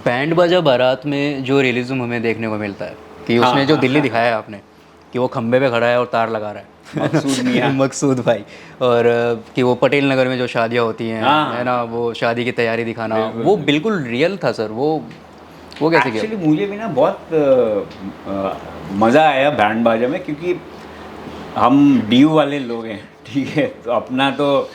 Band बाजा बारात में जो रियलिज्म हमें देखने को मिलता है कि हाँ उसमें जो हाँ दिल्ली हाँ, दिखाया है आपने कि वो खंबे पे खड़ा है और तार लगा रहा मकसूद है मियाँ। मकसूद भाई। और कि वो पटेल नगर में जो शादियाँ होती हैं है हाँ ना, वो शादी की तैयारी दिखाना, बिल्कुल वो बिल्कुल। बिल्कुल रियल था सर। वो कैसे किया? एक्चुअली मुझे भी ना बहुत मज़ा आया बैंड बाजा में, क्योंकि हम डीयू वाले लोग हैं, ठीक है। तो अपना तो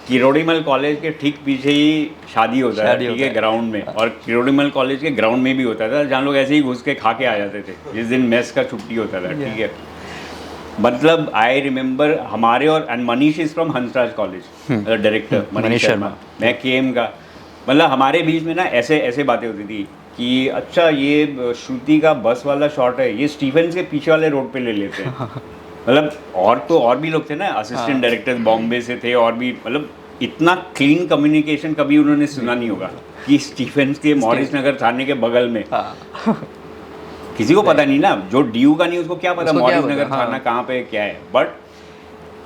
किरोड़ीमल कॉलेज के ठीक पीछे ही शादी होता है, शादी ठीक होता है, है। ग्राउंड में। और किरोड़ीमल कॉलेज के ग्राउंड में भी होता था, जहाँ लोग ऐसे ही घुस के खा के आ जाते थे जिस दिन मेस का छुट्टी होता था, ठीक है। मतलब आई रिमेंबर हमारे, और and Manish is from Hansraj college, director Manish Manish Sharma, Sharma. मैं केएम का। मतलब हमारे बीच में ना ऐसे ऐसे बातें होती थी कि अच्छा ये श्रुति का बस वाला शॉट है, ये स्टीफन के पीछे वाले रोड पे ले लेते हैं। मतलब और तो और भी लोग थे ना, असिस्टेंट हाँ डायरेक्टर्स बॉम्बे से थे, और भी मतलब इतना क्लीन कम्युनिकेशन कभी उन्होंने सुना नहीं होगा कि स्टीफेंस के मॉरिस नगर थाने के बगल में। हाँ किसी को पता नहीं ना, जो डीयू का नहीं उसको क्या पता उसको क्या मॉरिस पता। नगर थाना हाँ कहाँ पे क्या है। But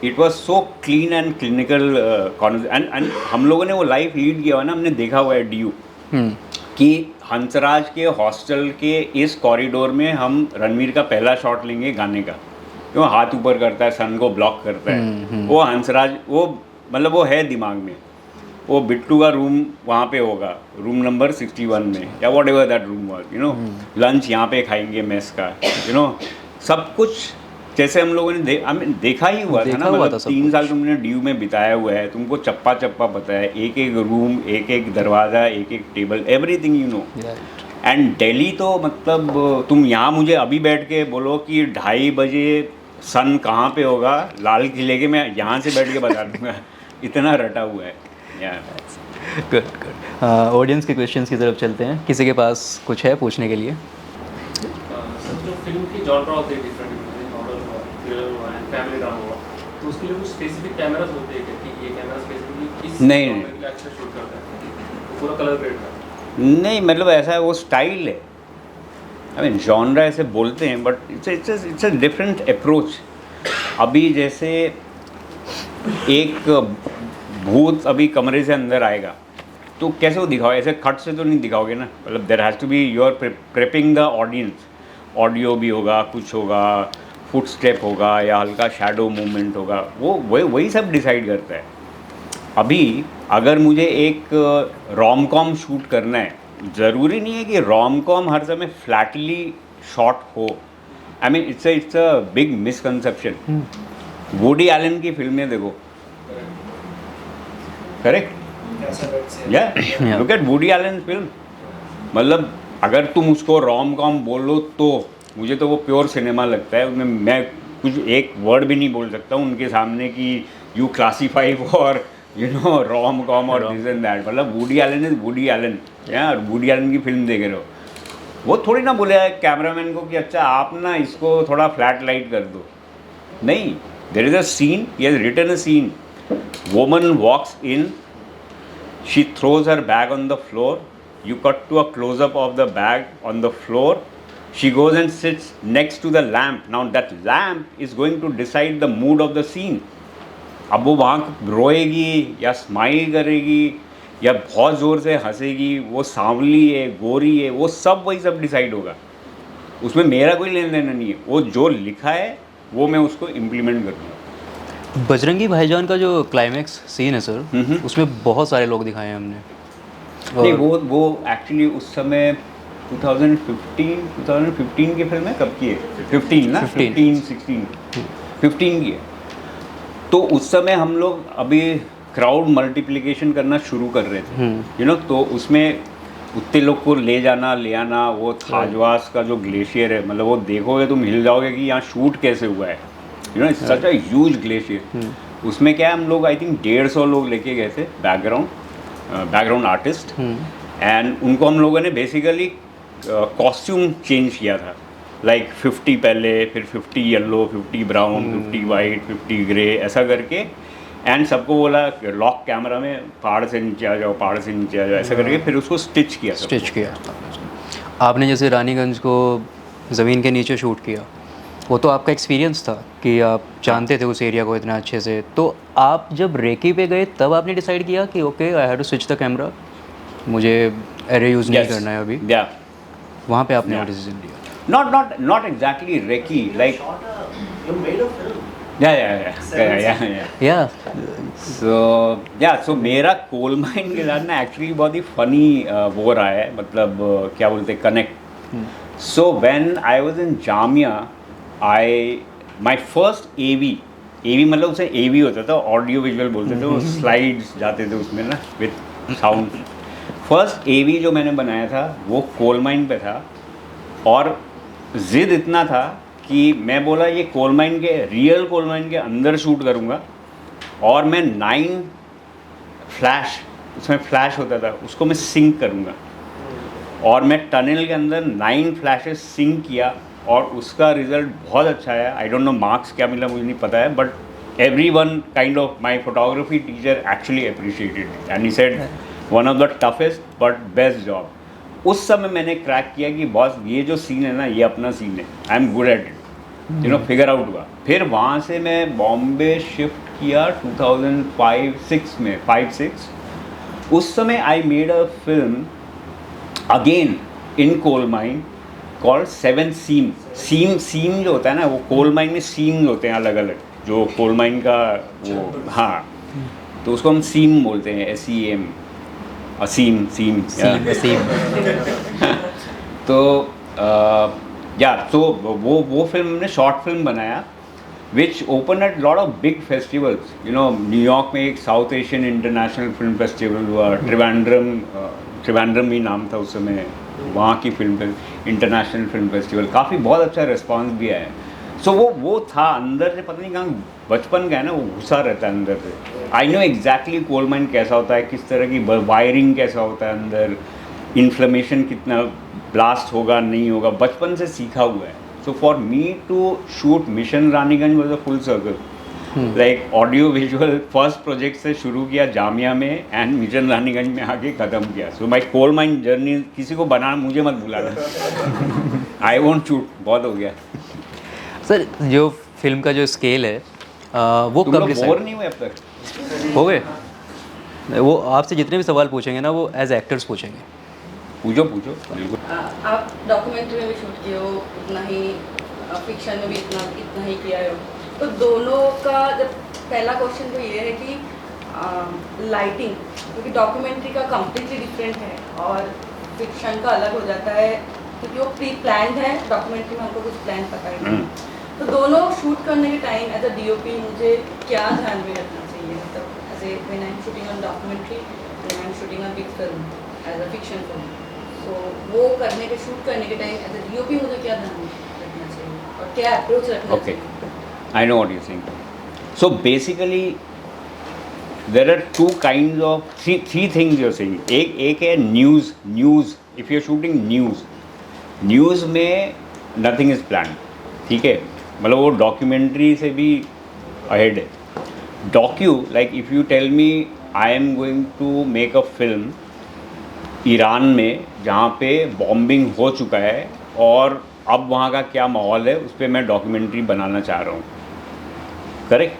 it was so clean and clinical and हम लोगों ने वो लाइफ लीड किया हुआ ना, हमने देखा हुआ है डीयू कि हंसराज के हॉस्टल के इस कॉरिडोर में हम रणवीर का पहला शॉट लेंगे गाने का, क्यों हाथ ऊपर करता है, सन को ब्लॉक करता है, वो हंसराज, वो मतलब वो है दिमाग में। वो बिट्टू का रूम वहाँ पे होगा, रूम नंबर 61 में, या what ever that room was, you know. Lunch यहाँ पे खाएंगे मेस का, यू नो, सब कुछ जैसे हम लोगों ने देखा ही हुआ था ना। देखा हुआ था मतलब सब 3 साल कुछ। तुमने ड्यू में बिताया हुआ है, तुमको चप्पा चप्पा पता है, एक एक रूम, एक एक दरवाज़ा, एक एक table, everything you know. Right. And Delhi तो मतलब तुम यहाँ मुझे अभी बैठ के बोलो कि 2:30 बजे सन कहाँ पे होगा लाल किले के, मैं यहाँ से बैठ के बता दूंगा, इतना रटा हुआ है यार। Good good. ऑडियंस के क्वेश्चंस की तरफ चलते हैं। किसी के पास कुछ है पूछने के लिए? सर जो फिल्म की जॉनरा होती है डिफरेंट डिफरेंट, हॉरर हुआ, थ्रिलर हुआ एंड फैमिली ड्रामा हुआ, तो उसके लिए कुछ स्पेसिफिक कैमरास होते हैं क्या कि ये कैमरा स्पेसिफिकली इस नहीं genre नहीं के लिए अच्छा शूट करता है, तो पूरा कलर ग्रेड का? नहीं, मतलब ऐसा है, वो स्टाइल है। आई मीन जॉनरा ऐसे बोलते हैं, but it's a different approach. अभी जैसे एक भूत अभी कमरे से अंदर आएगा तो कैसे वो दिखाओ, ऐसे खट से तो नहीं दिखाओगे ना। मतलब there has to be you are prepping the audience, audio भी होगा, कुछ होगा, फुट स्टेप होगा, या हल्का शैडो मूवमेंट होगा, वो वही वही सब डिसाइड करता है। अभी अगर मुझे एक रोम कॉम शूट करना है, ज़रूरी नहीं है कि रोम कॉम हर समय फ्लैटली शॉट हो। I mean it's a big misconception. Woody Allen की फिल्में देखो, करेक्ट, या Yeah. Look at Woody Allen film. मतलब अगर तुम उसको रोम कॉम बोलो तो मुझे तो वो प्योर सिनेमा लगता है। उसमें मैं कुछ एक वर्ड भी नहीं बोल सकता हूँ उनके सामने कि you classify for you know rom com और दिस एंड दैट। मतलब Woody Allen is Woody Allen. यार वुडी एलन की फिल्म देख रहे हो, वो थोड़ी ना बोले कैमरामैन को कि अच्छा आप ना इसको थोड़ा फ्लैट लाइट कर दो। नहीं, there is a scene, he has written a scene, woman walks in, she throws her bag on the floor, you cut to a close up of the bag on the floor, she goes and sits next to the lamp. Now that lamp is going to decide the mood of the scene. अब वो वहाँ रोएगी या smile करेगी या बहुत ज़ोर से हंसेगी, वो सांवली है, गोरी है, वो सब वही सब डिसाइड होगा। उसमें मेरा कोई लेन देना नहीं है, वो जो लिखा है वो मैं उसको इम्प्लीमेंट करूँगा। बजरंगी भाईजान का जो क्लाइमैक्स सीन है सर, उसमें बहुत सारे लोग दिखाए हैं हमने। नहीं, और वो एक्चुअली उस समय 2015 की फिल्म है, कब की है? 15 ना, 15 15 की है। तो उस समय हम लोग अभी क्राउड मल्टीप्लिकेशन करना शुरू कर रहे थे, यू नो। तो उसमें उतने लोग को ले जाना ले आना, वो थाजवास का जो ग्लेशियर है, मतलब वो देखोगे तुम हिल जाओगे कि यहाँ शूट कैसे हुआ है, you know. It's such a huge glacier. उसमें क्या है, हम लोग आई थिंक 150 लोग लेके गए थे बैकग्राउंड आर्टिस्ट, एंड उनको हम लोगों ने बेसिकली कॉस्ट्यूम चेंज किया था। लाइक 50 पहले, फिर 50 येलो, 50 ब्राउन, 50 वाइट, 50 ग्रे, ऐसा करके। एंड सबको बोला लॉक कैमरा में, पहाड़ से नीचे आ जाओ, पहाड़ से नीचे आ जाओ, ऐसा करके फिर उसको स्टिच किया सबको। स्टिच किया आपने। जैसे रानीगंज को ज़मीन के नीचे शूट किया, वो तो आपका एक्सपीरियंस था कि आप जानते थे उस एरिया को इतना अच्छे से। तो आप जब रेकी पे गए तब आपने डिसाइड किया कि okay I have to switch the camera, मुझे एरे यूज़ नहीं करना है अभी, या वहाँ पे आपने वो Yeah. डिसीजन लिया। not exactly recce, like You made a film. yeah. या So मेरा कोल माइन के साथ ना एक्चुअली बहुत ही फनी वो रहा है, मतलब क्या बोलते हैं, connect. So when I was in Jamia, my first AV मतलब उसे एवी होता था, ऑडियो विजुअल बोलते थे, वो स्लाइड्स जाते थे उसमें ना विथ साउंड। फर्स्ट एवी जो मैंने बनाया था वो कोल माइन पे था, और ज़िद इतना था कि मैं बोला ये कोल माइन के, रियल कोल माइन के अंदर शूट करूँगा, और मैं 9 फ्लैश, उसमें फ्लैश होता था, उसको मैं सिंक करूँगा, और मैं टनल के अंदर 9 फ्लैशेस सिंक किया, और उसका रिजल्ट बहुत अच्छा है। आई डोंट नो मार्क्स क्या मिला, मुझे नहीं पता है, but everyone kind of my photography teacher actually appreciated it and he said one of the toughest but best job. उस समय मैंने क्रैक किया कि बॉस ये जो सीन है ना, ये अपना सीन है, I am good at it, figure out हुआ। फिर वहाँ से मैं बॉम्बे शिफ्ट किया 2005-6 में, 5-6। उस समय I made a film again in coal mine called 7 seam जो होता है ना, वो कोल माइन में सीम्स होते हैं अलग अलग, जो कोल माइन का वो, हाँ, तो उसको हम सीम बोलते हैं, SEM, सीम। तो वो फिल्म हमने शॉर्ट फिल्म बनाया, which open at lot of big festivals. New York में एक south Asian international film festival हुआ, त्रिवेंद्रम ही नाम था उस समय, वहाँ की फिल्म इंटरनेशनल फिल्म फेस्टिवल, काफ़ी बहुत अच्छा रिस्पांस भी आया। सो वो था अंदर से, पता नहीं कहाँ बचपन का है ना, वो घुसा रहता है अंदर से। I know exactly coal mine कैसा होता है, किस तरह की वायरिंग कैसा होता है अंदर, इन्फ्लेमेशन कितना ब्लास्ट होगा नहीं होगा, बचपन से सीखा हुआ है। So for me to shoot mission Raniganj was a full circle, like audio visual first project से शुरू किया जामिया में, एंड मिशन रानीगंज में आके ख़त्म किया। सो माई कोल माइन जर्नी, किसी को बनाना मुझे मत बुलाना, आई वॉन्ट शूट, बहुत हो गया। सर जो फिल्म का जो स्केल है वो तुम कब लोग डिसाइड बोर नहीं हुए अब तक? हो गए? वो आपसे जितने भी सवाल पूछेंगे ना, वो एज एक्टर्स पूछेंगे। पूछो बिल्कुल। आप डॉक्यूमेंट्री में भी शूट किए हो, उतना ही फिक्शन में भी इतना ही किया हो, तो दोनों का जब पहला क्वेश्चन तो ये है कि लाइटिंग, क्योंकि डॉक्यूमेंट्री का कम्प्लीटली डिफरेंट है और फिक्शन का अलग हो जाता है, क्योंकि वो प्री प्लान्ड है, डॉक्यूमेंट्री में हमको कुछ प्लान पता ही नहीं। तो दोनों शूट करने के टाइम एज अ DOP मुझे क्या ध्यान में रखना चाहिए, मतलब as a when I am shooting on documentary, when I am shooting on big film as a fiction film, तो वो शूट करने के टाइम एज अ DOP मुझे क्या ध्यान में रखना चाहिए और क्या अप्रोच रखना Okay. चाहिए? I know what you're saying. So basically, there are two kinds of three things you're saying. एक है news. If you're shooting news में nothing is planned. ठीक है, मतलब वो डॉक्यूमेंट्री से भी ahead है. Like if you tell me I am going to make a film Iran में जहाँ पे बॉम्बिंग हो चुका है और अब वहाँ का क्या माहौल है, उस पर मैं डॉक्यूमेंट्री बनाना चाह रहा हूँ, correct?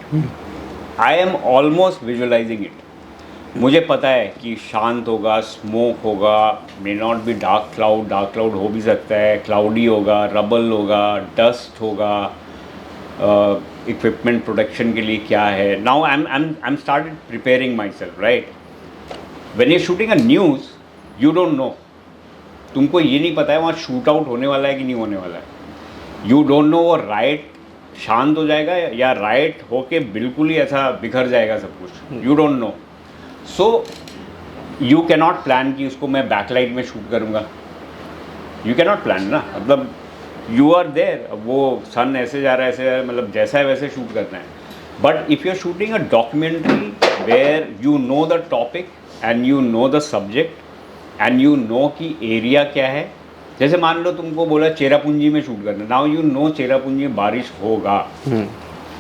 I am almost visualising it. मुझे पता है कि शांत होगा, स्मोक होगा, may not be dark cloud हो भी सकता है, क्लाउडी होगा, रबल होगा, डस्ट होगा, इक्विपमेंट प्रोडक्शन के लिए क्या है। Now I am started preparing my self, right? When you shooting a news, you don't no, तुमको ये नहीं पता है वहाँ शूट आउट होने वाला है कि नहीं होने वाला है। यू डोंट नो वो राइट शांत हो जाएगा या राइट होके बिल्कुल ही ऐसा बिखर जाएगा सब कुछ, you don't no. So you can not plan कि उसको मैं बैकलाइट में शूट करूँगा, यू कैन नॉट प्लान ना, मतलब यू आर देयर, वो सन ऐसे जा रहा है ऐसे जा रहा है, मतलब जैसा है वैसे शूट करना है। But if you are shooting a documentary where you know the topic and you know the subject and you know कि एरिया क्या है, जैसे मान लो तुमको बोला चेरापूंजी में शूट करना, नाउ यू नो चेरापूंजी में बारिश होगा,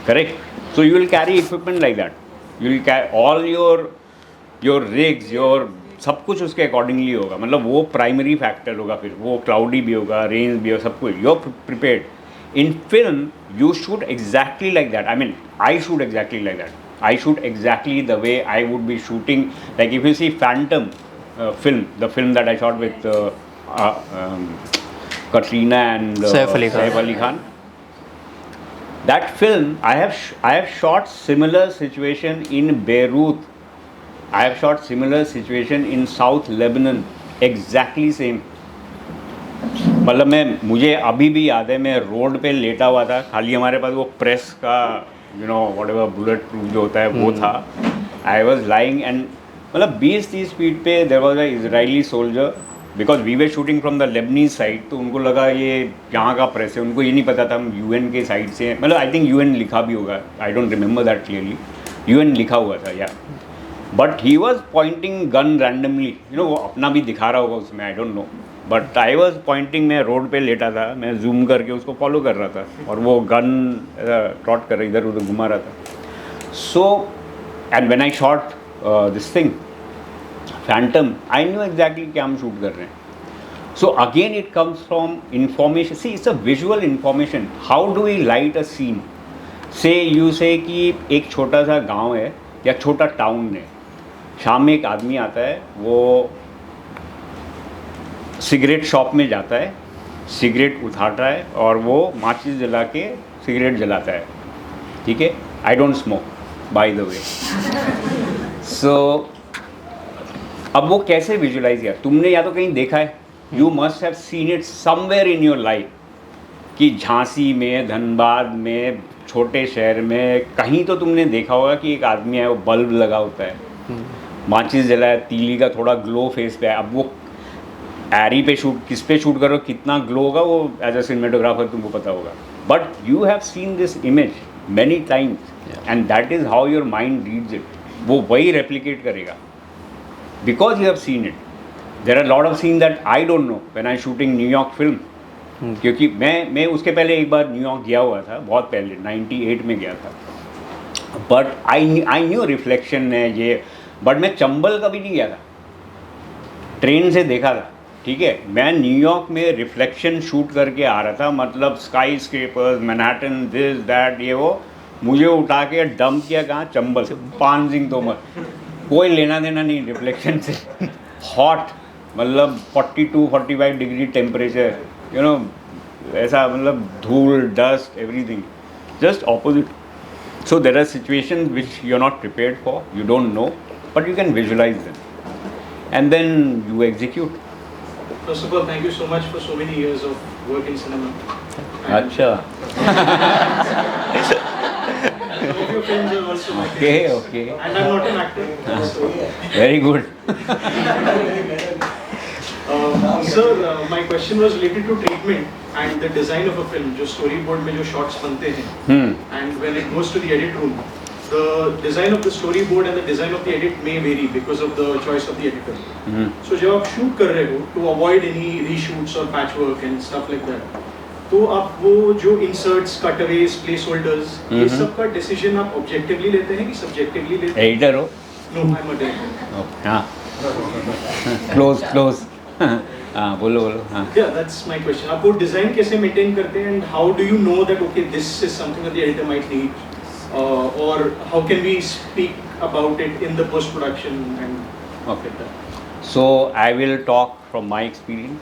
correct? So you will carry equipment like that, you will carry all your rigs, your सब कुछ उसके अकॉर्डिंगली होगा, मतलब वो प्राइमरी फैक्टर होगा, फिर वो क्लाउडी भी होगा, रेन भी होगा, सब कुछ you are prepared. In film you shoot exactly like that, I mean I shoot exactly like that, I shoot exactly the way I would be shooting. Like if you see Phantom, film, the film that I shot with Katrina and Saif Ali Khan. Saif Ali Khan. That film, I have shot similar situation in Beirut. I have shot similar situation in South Lebanon. Exactly same. मतलब मुझे अभी भी याद है, मैं road पे लेटा हुआ था, खाली हमारे पास वो प्रेस का व्हाटएवर बुलेट प्रूफ जो होता है वो था. आई वॉज लाइंग एंड मतलब 20-30 स्पीड पे there was a Israeli soldier, because we were shooting from the Lebanese side. तो उनको लगा ये यहाँ का प्रेस है, उनको ये नहीं पता था हम यूएन के साइड से हैं. मतलब आई थिंक यूएन लिखा भी होगा, I don't remember that clearly. UN लिखा हुआ था या, but he was pointing gun randomly. वो अपना भी दिखा रहा होगा उसमें, I don't know. But I was pointing, मैं रोड पे लेटा था, मैं जूम करके उसको फॉलो कर रहा था और वो गन ट्रॉट कर इधर उधर घुमा रहा था. So and when I shot this thing Phantom, I knew exactly क्या हम शूट कर रहे हैं. So again it comes from information. See it's a visual information. How do we light a scene? Say you say कि एक छोटा सा गांव है या छोटा टाउन है, शाम में एक आदमी आता है, वो सिगरेट शॉप में जाता है, सिगरेट उठाता है और वो माचिस जला के सिगरेट जलाता है. ठीक है, I don't smoke by the way. So अब वो कैसे विजुलाइज किया? तुमने या तो कहीं देखा है, you must have seen it somewhere in your life, कि झांसी में, धनबाद में, छोटे शहर में कहीं तो तुमने देखा होगा कि एक आदमी है, वो बल्ब लगा होता है, माचिस जला है, तीली का थोड़ा ग्लो फेस पे है. अब वो एरी पे शूट, किस पे शूट करो, कितना ग्लो होगा वो एज अ सिनेमेटोग्राफर तुमको पता होगा. But you have seen this image many times and that is how your mind reads it. वो वही रेप्लिकेट करेगा because you have seen it. There are lot of scene that I don't know when I shooting New York film. क्योंकि मैं उसके पहले एक बार New York गया हुआ था, बहुत पहले 98 में गया था. बट आई न्यू रिफ्लेक्शन है ये. बट मैं चंबल कभी नहीं गया था, ट्रेन से देखा था. ठीक है, मैं न्यूयॉर्क में रिफ्लेक्शन शूट करके आ रहा था, मतलब sky scrapers, Manhattan, this that, ये वो. मुझे उठा के डंप किया कहाँ? चंबल, पान सिंह तोमर. कोई लेना देना नहीं रिफ्लेक्शन से. हॉट, मतलब 42-45 डिग्री टेम्परेचर, ऐसा, मतलब धूल, dust, everything just opposite. So there are situations which you are not prepared for, you don't know, but you can visualize them and then you execute. First of all, thank you so much for so many years of work in cinema. Acha. Some of your films are also my Okay, favorites. okay. And I'm not an actor. So, Very good. sir, my question was related to treatment and the design of a film. जो storyboard में जो shots बनते हैं, and when it goes to the edit room, the design of the storyboard and the design of the edit may vary because of the choice of the editor. So जब आप shoot कर रहे हो, to avoid any reshoots or patchwork and stuff like that, तो आप वो जो inserts, cutaways, placeholders, ये सब का decision आप objectively लेते हैं कि subjectively लेते हैं? Editor हो? No, I'm a director. हाँ. Close. हाँ, बोलो. हाँ. Yeah, that's my question. आप वो design कैसे maintain करते हैं and how do you know that okay this is something that the editor might need? Or how can we speak about it in the post production and Okay. So I will talk from my experience.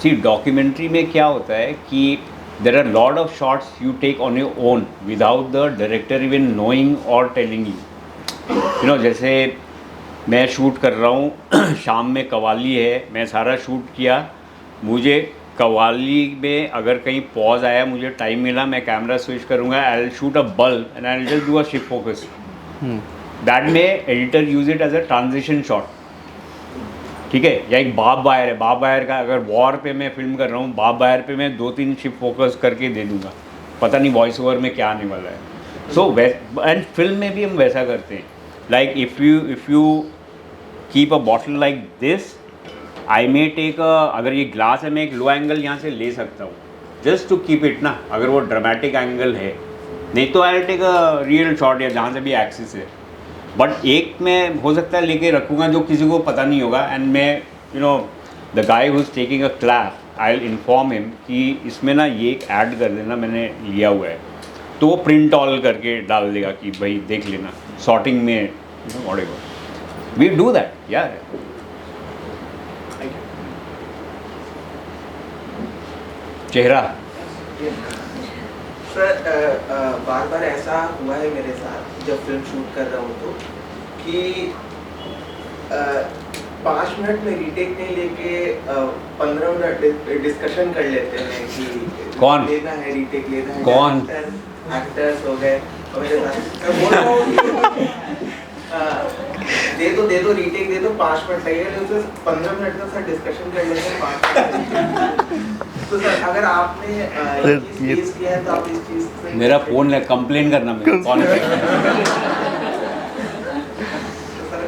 See, documentary में क्या होता है कि there are lot of shots you take on your own without the director even knowing or telling you. जैसे मैं shoot कर रहा हूँ, शाम में कवाली है, मैं सारा शूट किया, मुझे कवाली में अगर कहीं पॉज आया, मुझे टाइम मिला, मैं कैमरा स्विच करूँगा, I will shoot a bulb and I will just do a shift focus. That में editor use it as a transition shot. ठीक है, या एक बाप बायर है, बाप बायर का अगर वॉर पे मैं फिल्म कर रहा हूँ, बाप बायर पे मैं 2-3 शिफ्ट फोकस करके दे दूँगा, पता नहीं वॉइस ओवर में क्या आने वाला है. सो एंड फिल्म में भी हम वैसा करते हैं. Like if you keep a bottle like this, I may take अगर ये ग्लास है, मैं एक लो एंगल यहाँ से ले सकता हूँ जस्ट टू कीप इट ना, अगर वो ड्रामेटिक एंगल है. नहीं तो I take a real shot या जहाँ से भी एक्सिस है. बट एक मैं हो सकता है लेके रखूँगा जो किसी को पता नहीं होगा, एंड मैं the guy who is taking a class, I will inform him कि इसमें ना ये एक ऐड कर देना, मैंने लिया हुआ है. तो वो प्रिंट ऑल करके डाल देगा कि भाई देख लेना, शॉर्टिंग में व्हाटएवर. वी डू दैट यार. Thank you. चेहरा. सर बार बार ऐसा हुआ है मेरे साथ जब फिल्म शूट कर रहा हूँ तो कि 5 मिनट में रीटेक नहीं लेके 15 मिनट डिस्कशन कर लेते हैं कि कौन? लेना है रीटेक लेना है. कौन? एक्टर्स हो गए और मेरे साथ मैं बोल रहा हूँ कि, दे दो रीटेक दे दो 5 मिनट लगेगा लेकिन उसमें 15 मिनट का सर डिस्कशन कर लेते हैं 5 मिनट. तो सर अगर आपने ये चीज़ फेस किया है तो आप इस चीज़ से मेरा फोन है, कंप्लेन करना मेरे कौन है. तो सर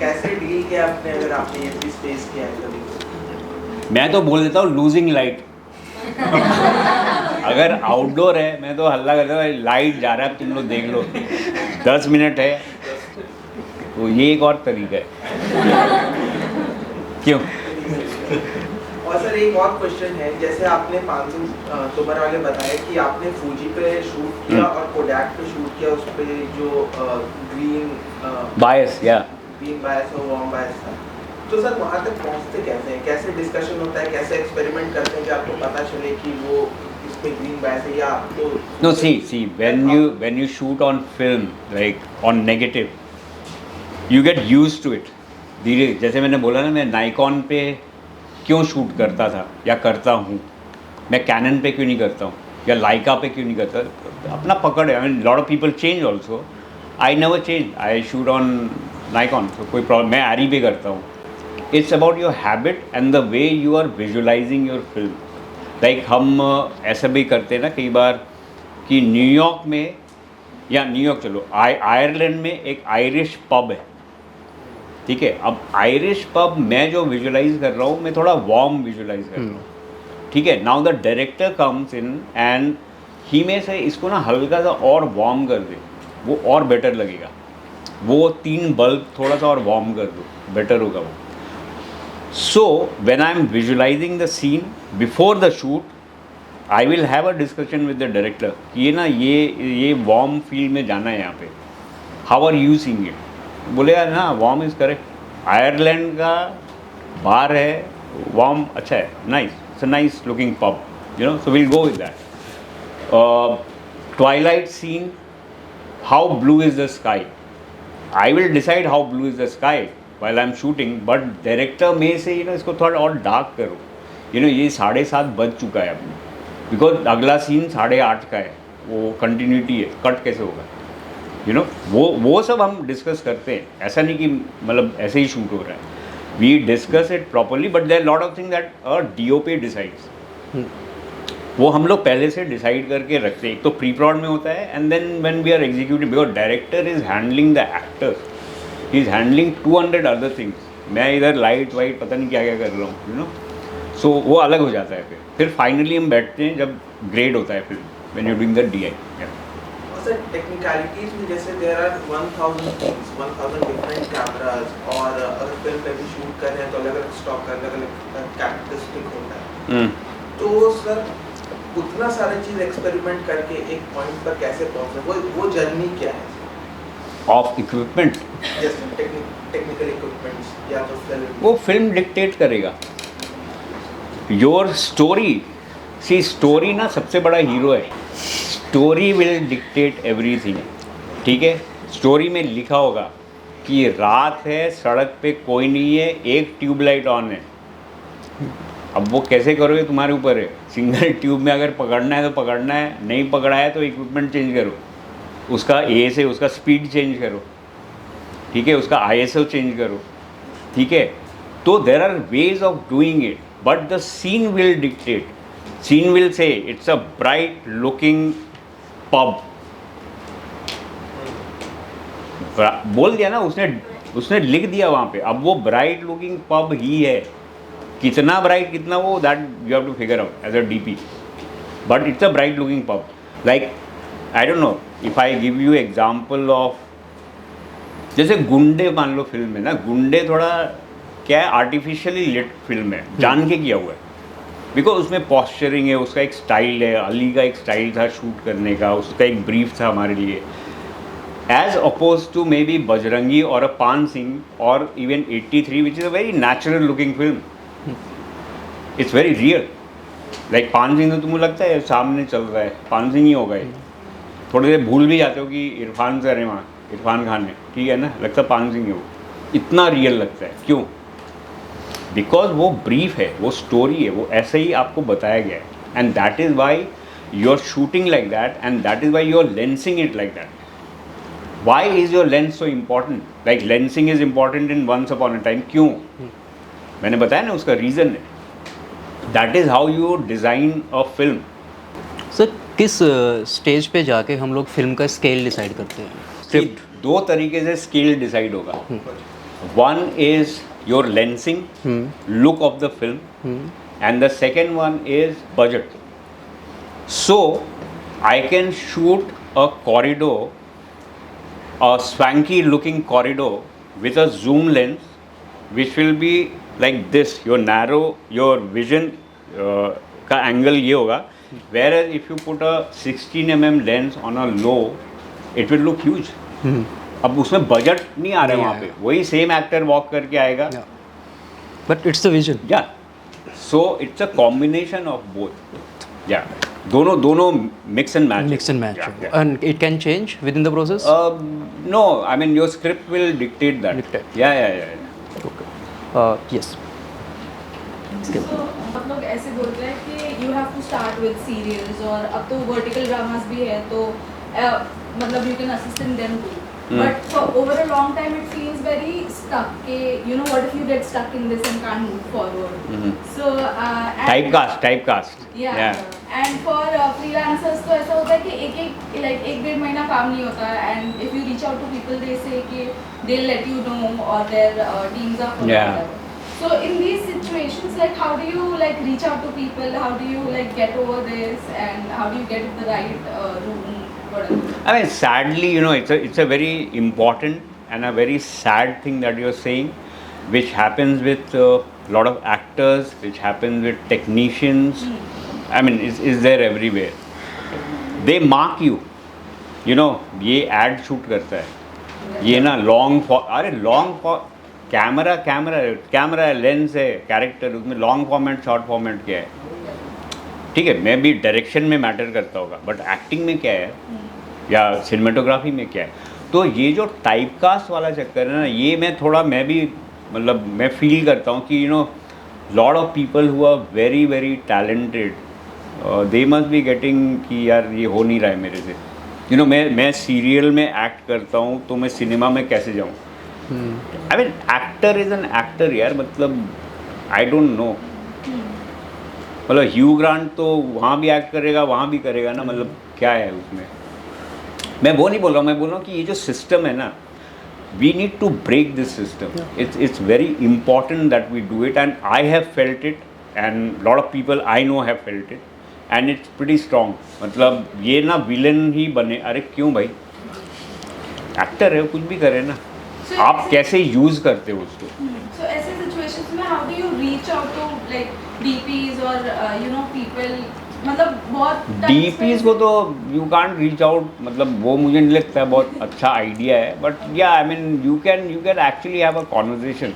कैसे डील किया आपने अगर आपने ये चीज़ फेस किया है कभी? मैं तो बोल देता हूँ लूजिंग लाइट. अगर आउटडोर है मैं तो हल्ला करता हूँ लाइट जा रहा है तुम लोग देख लो 10 मिनट है. तो ये एक और तरीका है. क्यों? और सर एक और क्वेश्चन है जैसे आपने 500 तोमर वाले बताया कि आपने फूजी पे शूट किया और कोडैक पे शूट किया उस पे जो ग्रीन बायस या ग्रीन बायस और वार्म बायस था. तो सर वहाँ तक पहुँचते कैसे हैं, कैसे डिस्कशन होता है, कैसे एक्सपेरिमेंट करते हैं कि आपको पता चले कि वो इसमें ग्रीन बायस है या आपको No, see, when you shoot on film, like on negative, you get used to it. धीरे जैसे मैंने बोला ना मैं नाइकॉन पे क्यों शूट करता था या करता हूँ, मैं कैनन पे क्यों नहीं करता हूँ या लाइका पे क्यों नहीं करता, अपना पकड़ है. I mean lot of people change also. I never change. I shoot on Nikon, तो कोई प्रॉब्लम. मैं आरी पे करता हूँ. It's about your habit and the way you are visualizing your film. Like हम ऐसा भी करते हैं ना कई बार कि न्यूयॉर्क में या न्यूयॉर्क चलो आयरलैंड में एक आयरिश पब है. ठीक है, अब आयरिश पब मैं जो विजुअलाइज कर रहा हूँ मैं थोड़ा वार्म विजुअलाइज कर रहा हूँ. ठीक है, now the director comes in and he में से इसको ना हल्का सा और वार्म कर दे, वो और बेटर लगेगा. वो 3 बल्ब थोड़ा सा और वार्म कर दो, बेटर होगा वो. So when I am visualizing the scene before the shoot, I will have a discussion with the director कि ये ना ये warm feel में जाना है यहाँ पे. How are you seeing it? बोले यार ना warm is correct. आयरलैंड का बार है, warm अच्छा है, nice. It's a nice looking pub, you know. So we'll go with that. Twilight scene, how blue is the sky? I will decide how blue is the sky while I'm shooting, but director में से इसको थोड़ा और dark करो. ये 7:30 बज चुका है अभी, बिकॉज अगला सीन 8:30 का है, वो कंटिन्यूटी है, कट कैसे होगा. वो सब हम डिस्कस करते हैं. ऐसा नहीं कि मतलब ऐसे ही शूट हो रहा है. We discuss it properly, but there lot of thing that a DOP decides. वो हम लोग पहले से डिसाइड करके रखते हैं. एक तो प्री प्रॉड में होता है and then when we are executing, because director is handling the actors, he is handling 200 other things. मैं इधर लाइट वाइट पता नहीं क्या क्या कर रहा हूँ. सो वो अलग हो जाता है. फिर फाइनली हम बैठते हैं जब ग्रेड होता है film, when you doing the DI. और सर टेक्निकलिटीज में जैसे there are 1000 things, 1000 different cameras, और अगर फिल्म पे भी शूट कर रहे हैं तो अलग अलग स्टॉक का अलग अलग कैरेक्टरिस्टिक होता है. तो सर उतना सारा चीज़ एक्सपेरिमेंट करके एक पॉइंट पर कैसे पहुँचे, वो जर्नी क्या है ऑफ इक्विपमेंट? टेक्निकल इक्विपमेंट्स या तो फिल्म, वो फिल्म डिक्टेट करेगा. योर स्टोरी, सी स्टोरी ना सबसे बड़ा हीरो है. Story will dictate everything. ठीक है, स्टोरी में लिखा होगा कि रात है, सड़क पे कोई नहीं है, एक ट्यूबलाइट ऑन है. अब वो कैसे करोगे तुम्हारे ऊपर है. सिंगल ट्यूब में अगर पकड़ना है तो पकड़ना है, नहीं पकड़ा है तो इक्विपमेंट चेंज करो, उसका ए से उसका स्पीड चेंज करो. ठीक है, उसका ISO चेंज करो. ठीक है, तो there are ways of doing it, but the scene will dictate. Scene will say it's a bright looking pub. बोल दिया ना उसने लिख दिया वहाँ पे. अब वो ब्राइट लुकिंग पब ही है. कितना ब्राइट, कितना वो, that you have to figure out as a DP, but it's a bright looking pub. Like I don't know if I give you example of, जैसे गुंडे मान लो फिल्म है ना, गुंडे थोड़ा क्या है, आर्टिफिशियली लिट फिल्म है, जान के किया हुआ है. बिकॉज उसमें पॉस्चरिंग है, उसका एक स्टाइल है, अली का एक स्टाइल था शूट करने का, उसका एक ब्रीफ था हमारे लिए. as opposed to maybe Bajrangi or a Pan Singh or even 83, which is a very natural looking film. It's very real. Like पान सिंह तो तुम्हें लगता है सामने चल रहा है, पान सिंह ही होगा ये. थोड़ी देर भूल भी जाते हो कि इरफान सर है वहाँ, इरफान खान है, ठीक है ना, लगता है पान सिंह ही हो. इतना रियल लगता है. क्यों? बिकॉज वो ब्रीफ है, वो स्टोरी है, वो ऐसे ही आपको बताया गया है. And that is why you are shooting like that, and that is why you are lensing it like that. Why is your lens so important? Like lensing is important in Once Upon a Time. क्यों? मैंने बताया ना उसका reason है. That is how you design a film. Sir किस stage पे जाके हम लोग फिल्म का स्केल डिसाइड करते हैं? सिर्फ दो तरीके से स्केल डिसाइड होगा. One is your lensing, look of the film, and the second one is budget. So I can shoot a corridor, a swanky looking corridor with a zoom lens which will be like this. Your narrow, your vision का angle ये होगा, whereas if you put a 16mm lens on a low, it will look huge. अब उसमें budget नहीं आ रहा है वहाँ पे, वही सेम एक्टर वॉक करके आएगा. But it's the vision. Yeah so it's a combination of both. या दोनों mix and match. And it can change within the process. No, I mean your script will dictate that. Yeah yes. हम लोग ऐसे बोलते हैं कि you have to start with serials, और अब तो वर्टिकल ड्रामास भी है, तो मतलब you can assist in them too. But for over a long time it feels very stuck. You know, what if you get stuck in this and can't move forward? So typecast. Yeah. And for freelancers तो ऐसा होता है कि एक 1.5 महीना काम नहीं होता है, and if you reach out to people they say कि they'll let you know, or their teams are full. Yeah. So in these situations, like how do you like reach out to people? How do you like get over this, and how do you get the right room? I mean, sadly, you know, it's a very important and a very sad thing that you're saying, which happens with a lot of actors, which happens with technicians. I mean, is there everywhere. They mark you. You know, ये ad shoot करता है, ये ना long for camera lens है, character, उसमें long format short format क्या है. ठीक है, मैं भी डायरेक्शन में मैटर करता होगा, बट एक्टिंग में क्या है या सिनेमेटोग्राफी में क्या है. तो ये जो टाइपकास्ट वाला चक्कर है ना, ये मैं भी मतलब मैं फील करता हूँ कि you know lot of people who are very very talented, they must be getting कि यार ये हो नहीं रहा है मेरे से. यू नो मैं सीरियल में एक्ट करता हूँ तो मैं सिनेमा में कैसे जाऊँ. I mean actor is an actor यार, मतलब आई डोंट नो. मतलब ह्यू ग्रांट तो वहाँ भी एक्ट करेगा, वहाँ भी करेगा ना, मतलब क्या है उसमें. मैं वो नहीं बोल रहा हूँ, मैं बोल रहा हूँ कि ये जो सिस्टम है ना, we need to break this system. It's very important that we do it, and I have felt it, and lot of people I know have felt it, and it's pretty strong. मतलब ये ना villain ही बने, अरे क्यों भाई, actor है, कुछ भी करे ना. आप कैसे यूज़ करते हो उसको. So ऐसे situations में how do you reach out to like DPs or you know people, मतलब बहुत DPs को तो यू कांट रीच आउट, मतलब वो मुझे नहीं लगता है बहुत अच्छा आइडिया है. बट या I mean you can actually have a conversation.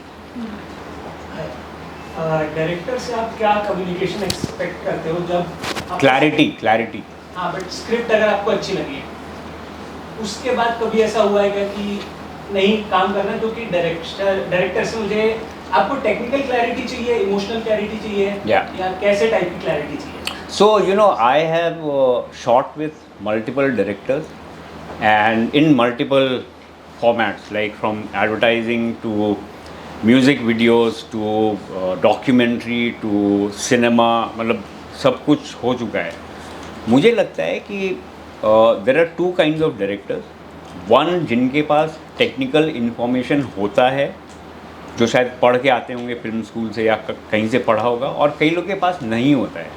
Director से आप क्या कम्युनिकेशन एक्सपेक्ट करते हो जब क्लैरिटी. हाँ, बट स्क्रिप्ट अगर आपको अच्छी लगी है, उसके बाद कभी ऐसा हुआ है क्या कि नहीं काम करना, क्योंकि डायरेक्टर से मुझे आपको टेक्निकल क्लैरिटी चाहिए, इमोशनल क्लैरिटी चाहिए, या कैसे टाइप की क्लैरिटी चाहिए. So, you know, I have shot with multiple directors and in multiple formats, like from advertising to music videos to documentary to cinema, मतलब सब कुछ हो चुका है. मुझे लगता है कि there are two kinds of directors. One, जिनके पास टेक्निकल इन्फॉर्मेशन होता है, जो शायद पढ़ के आते होंगे फिल्म स्कूल से या कहीं से पढ़ा होगा, और कई लोगों के पास नहीं होता है.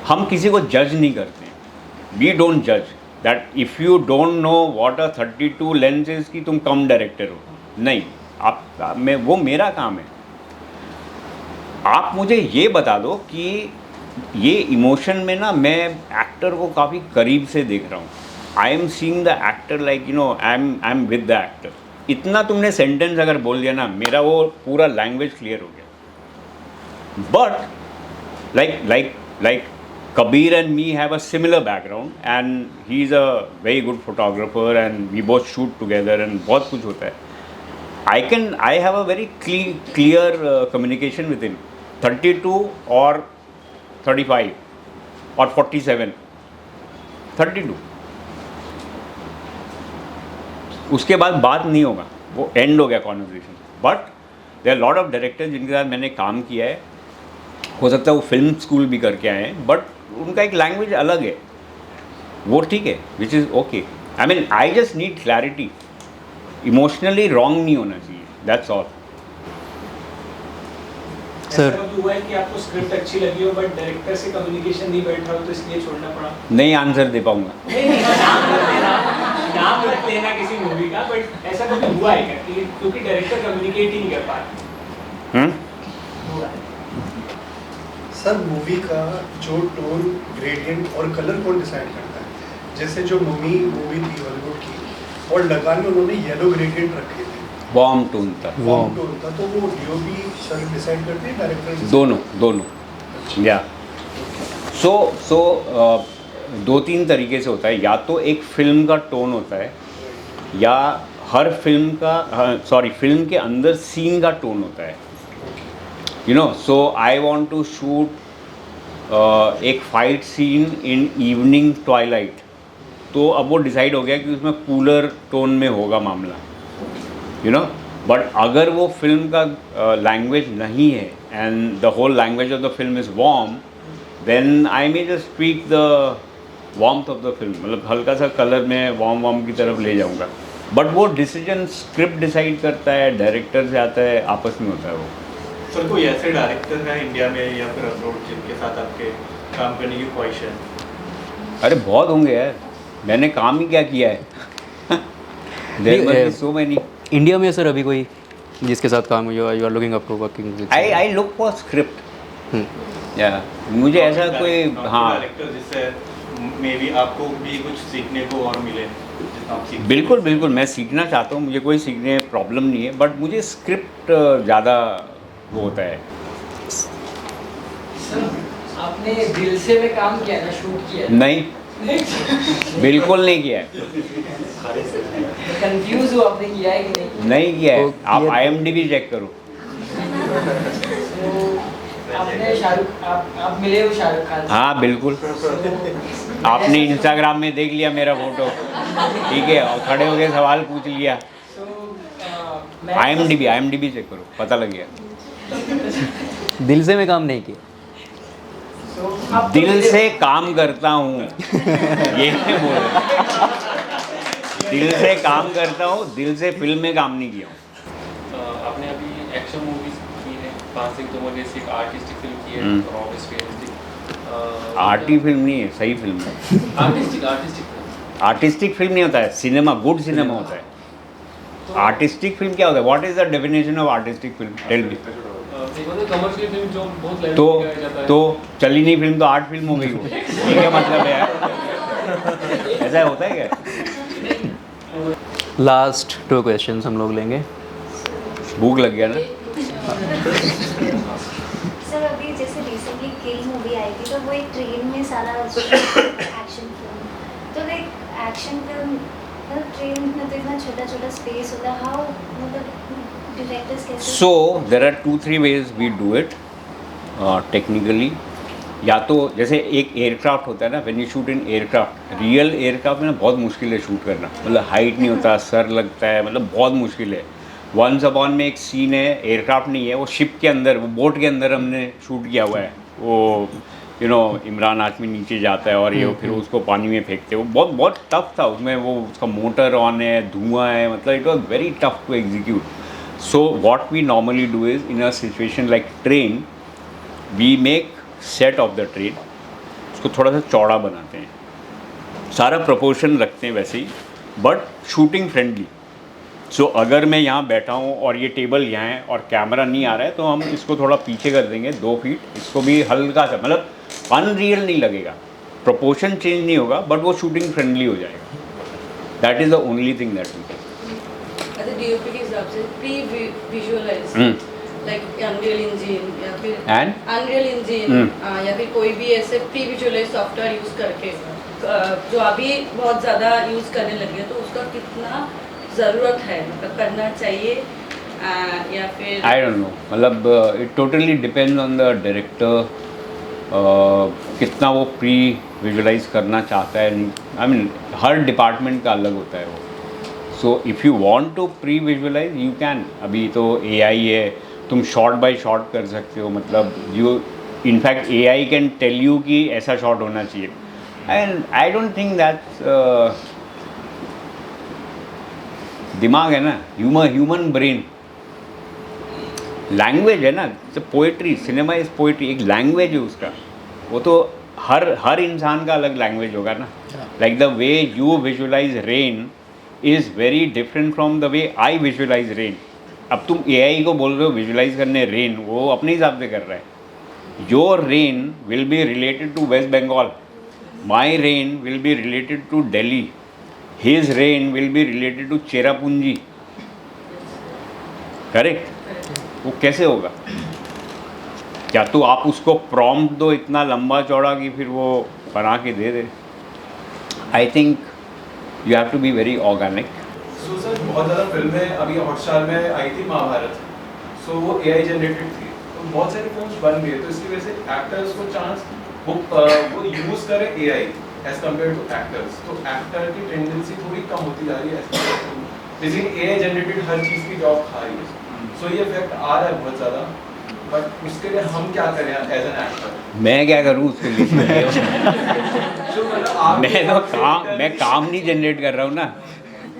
हम किसी को जज नहीं करते. वी डोंट जज that if you don't know what a 32 lenses की तुम कम डायरेक्टर हो. नहीं, वो मेरा काम है. आप मुझे ये बता दो कि ये इमोशन में ना मैं एक्टर को काफ़ी करीब से देख रहा हूँ, I am seeing the actor like I am with the actor. इतना तुमने सेंटेंस अगर बोल दिया ना, मेरा वो पूरा लैंग्वेज क्लियर हो गया. But like Kabir and me have a similar background and he's a very good photographer and we both shoot together and बहुत कुछ होता है. I have a very clear communication with him. 32 or 35 or 47. 32. उसके बाद बात नहीं होगा, वो एंड हो गया conversation. But there are lot of directors जिनके साथ मैंने काम किया है, हो सकता है वो फिल्म स्कूल भी करके आए हैं, बट उनका एक लैंग्वेज अलग है, वो ठीक है, which is okay. I mean I just need clarity. Emotionally wrong नहीं होना चाहिए, दैट्स ऑल. सर ऐसा कभी हुआ है कि आपको स्क्रिप्ट अच्छी लगी हो बट डायरेक्टर से कम्युनिकेशन नहीं बैठ रहा हो तो इसलिए छोड़ना पड़ा? नहीं आंसर दे पाऊँगा. नहीं, नाम रख लेना किसी मूवी का, बट ऐसा कभी हुआ है क्या कि क्योंकि डायरेक्टर कम्युनिकेट ही नहीं कर पा रहे? हुआ है. सर मूवी का जो टोन, ग्रेडियंट और कलर कौन डिसाइड करता है? जैसे जो मम्मी मूवी थी हॉलीवुड की, और लगान में उन्होंने येलो ग्रेडियंट रखे थे, वार्म टोन था. वार्म टोन था, तो वो डीओपी सर डिसाइड करते हैं, डायरेक्टर? दोनों या सो दो तीन तरीके से होता है. या तो एक फिल्म का टोन होता है, या हर फिल्म का फिल्म के अंदर सीन का टोन होता है. सो आई वॉन्ट टू शूट एक fight seen in evening Twilight, तो अब वो डिसाइड हो गया कि उसमें कूलर टोन में होगा मामला. बट अगर वो फिल्म का लैंग्वेज नहीं है and the whole language of the film is warm, then I may just tweak the warmth of the film. मतलब हल्का सा कलर में वार्म की तरफ ले जाऊंगा. बट वो डिसीजन स्क्रिप्ट डिसाइड करता है, डायरेक्टर से आता है, आपस में होता है वो. सर कोई ऐसे डायरेक्टर है इंडिया में या फिर अब्रॉड जिनके साथ आपके काम करने की ख्वाहिश है? अरे बहुत होंगे यार, मैंने काम ही क्या किया है. There must be so many. India में सर अभी कोई जिसके साथ काम हुआ, you are looking up to working? I look for script. या मुझे ऐसा कोई डायरेक्टर जिससे मे बी आपको भी कुछ सीखने को और मिले, जितना आप सीख. बिल्कुल मैं सीखना चाहता हूँ, मुझे कोई सीखने प्रॉब्लम नहीं है, बट मुझे स्क्रिप्ट ज़्यादा वो होता है. सर आपने दिल से में काम किया ना, शूट किया? नहीं, बिल्कुल नहीं किया है. कंफ्यूज हो, आपने किया है कि नहीं? नहीं किया है. आप IMDb चेक करो. आपने शाहरुख, आप मिले हो शाहरुख खान? हाँ बिल्कुल. आपने इंस्टाग्राम में देख लिया मेरा फोटो, ठीक है, और खड़े होकर सवाल पूछ लिया. IMDb चेक करो, पता लग गया. दिल से मैं काम नहीं किया. दिल से काम करता हूँ, ये नहीं बोल रहा. दिल से काम करता हूँ, दिल से फिल्म में काम नहीं किया हूँ. आपने अभी एक्शन मूवीज की है, 5 सिंह तोमर जैसी एक आर्टिस्टिक फिल्म की है, ऑब्वियसली आर्टी फिल्म नहीं है, सही फिल्म है. आर्टिस्टिक फिल्म नहीं होता है, सिनेमा गुड सिनेमा होता है. आर्टिस्टिक फिल्म क्या होता है? What is the definition of artistic film? Tell me. Commercial film जो बहुत लेवल तो पे जाता है. तो चली नहीं फिल्म तो आर्ट फिल्म हो गई वो. ये क्या मतलब है यार? ऐसा होता है क्या? लास्ट 2 क्वेश्चंस हम लोग लेंगे. भूख लग गया ना. सर अभी जैसे रिसेंटली किल मूवी आई थी, तो वो एक ट्रेन में सारा एक्शन फिल्म, तो लाइक एक्शन फिल्म मतलब ट्रेन में तो इतना छोटा स्पेस होता है, हाउ मतलब डायरेक्टर्स कैसे? So there are 2-3 ways we do it technically. या तो जैसे एक एयरक्राफ्ट होता है ना, when you shoot in aircraft, real aircraft में ना बहुत मुश्किल है शूट करना. मतलब हाइट नहीं होता, सर लगता है, मतलब बहुत मुश्किल है. वंस अपॉन में एक सीन है, एयरक्राफ्ट नहीं है, वो शिप के अंदर, वो बोट के अंदर हमने शूट किया हुआ है. वो इमरान हाशमी नीचे जाता है और ये फिर उसको पानी में फेंकते हैं. वो बहुत टफ था. उसमें वो उसका मोटर ऑन है, धुआं है, मतलब it was very tough to execute. So what we normally do is in a situation like train, we make set of the train, उसको थोड़ा सा चौड़ा बनाते हैं, सारा प्रोपोर्शन रखते हैं वैसे ही, बट शूटिंग फ्रेंडली. सो अगर मैं यहाँ बैठा हूँ और ये टेबल यहाँ है और कैमरा नहीं आ रहा है, तो हम इसको थोड़ा पीछे कर देंगे 2 फीट. इसको भी हल्का सा, मतलब अनरियल नहीं लगेगा, प्रोपोर्शन चेंज नहीं होगा, बट वो शूटिंग फ्रेंडली हो जाएगा. That is the only thing that we अच्छा डीओपी के हिसाब से pre visualise like unreal engine या फिर And? अनरियल इंजन या फिर कोई भी ऐसे प्री विजुअलाइज सॉफ्टवेयर यूज करके जो अभी बहुत ज़्यादा यूज करने लगे हैं, तो उसका कितना ज़रूरत है, मतलब करना चाहिए या फिर आई डोंट नो, मतलब it totally depends on the director कितना वो प्री विजुअलाइज करना चाहता है. आई मीन हर डिपार्टमेंट का अलग होता है वो. So if you want to pre visualise you can. अभी तो AI है, तुम शॉट बाय शॉट कर सकते हो. मतलब you in fact AI can tell you कि ऐसा शॉट होना चाहिए. And I don't think that's दिमाग है ना, ह्यूमन ब्रेन. लैंग्वेज है ना, पोइट्री, सिनेमा इज़ पोइट्री. एक लैंग्वेज है उसका. वो तो हर इंसान का अलग लैंग्वेज होगा ना. Like the way you visualise rain is very different from the way I visualise rain. अब तुम AI को बोल रहे हो विजुअलाइज करने रेन, वो अपने हिसाब से कर रहा है. Your rain will be related to West Bengal, my rain will be related to Delhi, his rain will be related to Cherrapunji. Correct? वो कैसे होगा? क्या तो आप उसको प्रॉम्प्ट दो इतना लंबा चौड़ा कि फिर वो बना के दे दे. I think you have to be very organic. So sir बहुत ज़्यादा फिल्में अभी हॉटस्टार में आई थी महाभारत, सो वो AI जनरेटेड थी, तो बहुत सारी फिल्म्स बन गई, तो इसकी वजह से एक्टर्स को चांस वो यूज़ करें AI as compared to actors. तो एक्टर की टेंडेंसी थोड़ी कम होती जा रही है. बेसिकली AI जनरेटेड हर चीज़ की जॉब खा रही है. सो ये इफेक्ट आ रहा है बहुत ज़्यादा, बट उसके लिए हम क्या करें एज एन एक्टर? मैं क्या करूँ उसके लिए? मैं काम नहीं जनरेट कर रहा हूँ ना.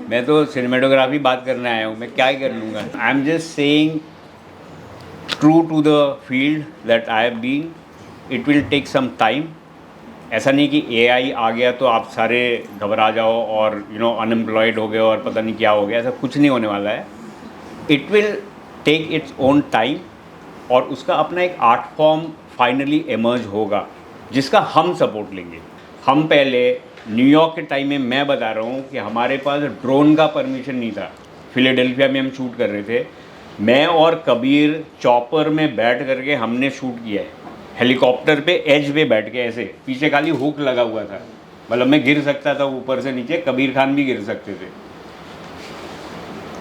मैं तो सिनेमेटोग्राफी बात करने आया हूँ. मैं क्या ही कर लूँगा. I am just saying true to the field that I have been. It will take some time. ऐसा नहीं कि AI आ गया तो आप सारे घबरा जाओ और अनएम्प्लॉयड हो गए और पता नहीं क्या हो गया. ऐसा कुछ नहीं होने वाला है. It will take its own time और उसका अपना एक आर्ट फॉर्म फाइनली एमर्ज होगा जिसका हम सपोर्ट लेंगे. हम पहले न्यूयॉर्क के टाइम में, मैं बता रहा हूँ कि हमारे पास ड्रोन का परमिशन नहीं था. फिलाडेल्फिया में हम शूट कर रहे थे. मैं और कबीर चॉपर में बैठ करके हमने शूट किया है. हेलीकॉप्टर पे एज पे बैठ के, ऐसे पीछे खाली हुक लगा हुआ था. मतलब मैं गिर सकता था ऊपर से नीचे, कबीर खान भी गिर सकते थे.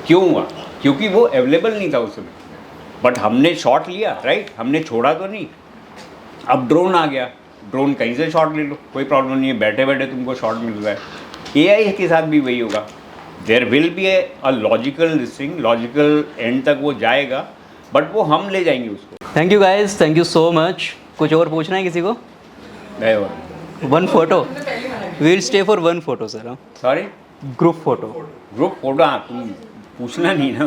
क्यों हुआ? क्योंकि वो अवेलेबल नहीं था उस समय. बट हमने शॉट लिया, राइट? हमने छोड़ा तो नहीं. अब ड्रोन आ गया, ड्रोन कहीं से शॉट ले लो, कोई प्रॉब्लम नहीं है. बैठे बैठे तुमको शॉट मिल रहा है. AI के साथ भी वही होगा. There will be a logical thing, logical end तक वो जाएगा, बट वो हम ले जाएंगे उसको. Thank you guys, thank you so much. कुछ और पूछना है किसी को? नहीं. One photo, will stay for one photo sir. Sorry, group photo. Group photo? हाँ, तुम पूछना नहीं ना.